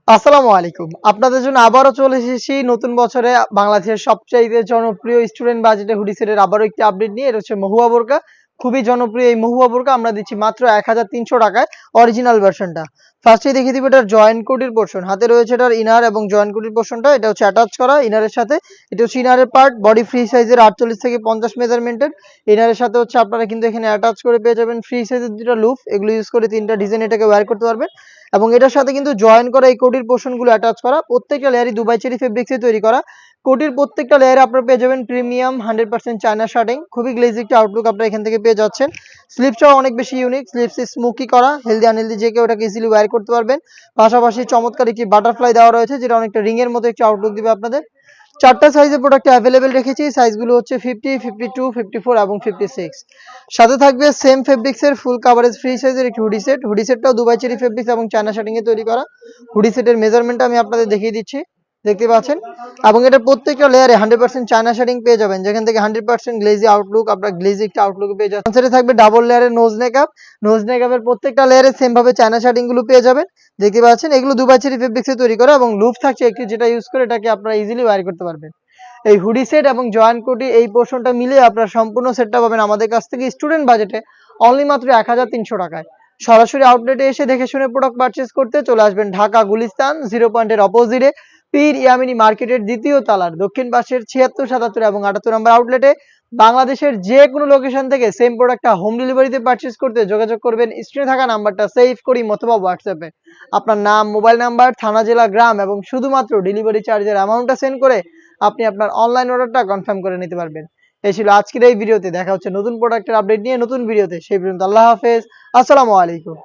আসসালামু আলাইকুম। আপনাদের জন্য আবারও চলে এসেছি নতুন বছরে বাংলাদেশের সবচাইতে জনপ্রিয় স্টুডেন্ট বাজেটে হুডি সেটের আবারও একটি আপডেট নিয়ে। এটা হচ্ছে মহুয়া বোরকা। খুবই জনপ্রিয় এই মহুয়া বোরকা আমরা দিচ্ছি মাত্র ৳১,৩০০ অরিজিনাল ভার্সনটা। ফার্স্টেই দেখিয়ে দিব এটার জয়েন্ট কোটির পোরশন। হাতে রয়েছে এটার ইনার এবং জয়েন্ট কোটির পোরশনটা। এটা হচ্ছে অ্যাটাচ করা ইনারের সাথে। এটা হচ্ছে ইনারের পার্ট বডি ফ্রি সাইজের ৪৮ থেকে ৫০ মেজারমেন্টের। ইনারের সাথে হচ্ছে আপনারা কিন্তু এখানে অ্যাটাচ করে পেয়ে যাবেন ফ্রি সাইজের ২ টা লুপ। এগুলো ইউজ করে ৩ টা ডিজাইন এটাকে ওয়্যার করতে পারবেন। এবং এটার সাথে কিন্তু জয়েন করা এই কোটির পোরশনগুলো অ্যাটাচ করা। প্রত্যেকটা লেয়ারই দুবাই চেরি ফেব্রিক্সে তৈরি করা। কোটির প্রত্যেকটা লেয়ারে আপনারা পেয়ে যাবেন প্রিমিয়াম 100% চায়না শার্টিং। খুবই গ্লেজি একটা আউটলুক আপনারা এখান থেকে পেয়ে যাচ্ছেন। স্লিপসটাও অনেক বেশি ইউনিক। স্লিপস স্মোকি করা। হেলদি আনহেলদি যে কেউ এটাকে ইজিলি ওয়্যার করতে পারবেন। পাশাপাশি চমৎকার একটি বাটারফ্লাই দেওয়া রয়েছে যেটা অনেকটা রিং এর মতো একটি আউটলুক দিবে আপনাদের। ৪ টা সাইজের প্রোডাক্ট অ্যাভেলেবেল রেখেছি। সাইজগুলো হচ্ছে 50, 52, 54 এবং 56। সাথে থাকবে সেম ফেব্রিক্সের ফুল কাভারেজ ফ্রি সাইজের একটি হুডি সেট। হুডি সেটটাও দুবাই চেরি ফেব্রিক্স এবং চায়না শার্টিং এ তৈরি করা। হুডি সেটের মেজারমেন্টটা আমি আপনাদের দেখিয়ে দিচ্ছি। দেখতে পাচ্ছেন? এবং এটার প্রত্যেকটা লেয়ারে 100% চায়না শার্টিং পেয়ে যাবেন। যেখান থেকে 100% গ্লেজি আউটলুক আপনারা গ্লেজি একটা আউটলুক পেয়ে যাচ্ছেন। সেটা থাকবে ডাবল লেয়ারের নোজ নেকআপ। নোজ নেকআপের প্রত্যেকটা লেয়ারে সেম ভাবে চায়না শার্টিং গুলো পেয়ে যাবেন। দেখতে পাচ্ছেন? এগুলো দুবাই চেরি ফেব্রিক্সে তৈরি করা এবং লুপ থাকছে একটি যেটা ইউজ করে এটাকে আপনারা ইজিলি ওয়্যার করতে পারবেন। এই হুডি সেট এবং জয়েন্ট কোটি এই পোরশনটা মিলিয়ে আপনারা সম্পূর্ণ সেটটা পাবেন আমাদের কাছ থেকে স্টুডেন্ট বাজেটে অনলি মাত্র ৳১,৩০০ সরাসরি আউটলেটে এসে দেখে শুনে প্রোডাক্ট পারচেজ করতে চলে আসবেন ঢাকা গুলিস্তান 0 পয়েন্টের অপোজিটে পীর ইয়ামিনী মার্কেটের দ্বিতীয় তলার দক্ষিণ পাশের ৭৬, ৭৭ এবং ৭৮ নম্বর আউটলেটে। বাংলাদেশের যে কোনো লোকেশন থেকে সেম প্রোডাক্টটা হোম ডেলিভারিতে পারচেজ করতে যোগাযোগ করবেন স্ক্রিনে থাকা নাম্বারটা সেভ করি অথবা হোয়াটসঅ্যাপে। আপনার নাম, মোবাইল নাম্বার, থানা, জেলা, গ্রাম এবং শুধুমাত্র ডেলিভারি চার্জের অ্যামাউন্টটা সেন্ড করে আপনি আপনার অনলাইন অর্ডারটা কনফার্ম করে নিতে পারবেন। এই ছিল আজকের এই ভিডিওতে। দেখা হচ্ছে নতুন প্রোডাক্টের আপডেট নিয়ে নতুন ভিডিওতে। সেই পর্যন্ত আল্লাহ হাফেজ। আসসালামু আলাইকুম।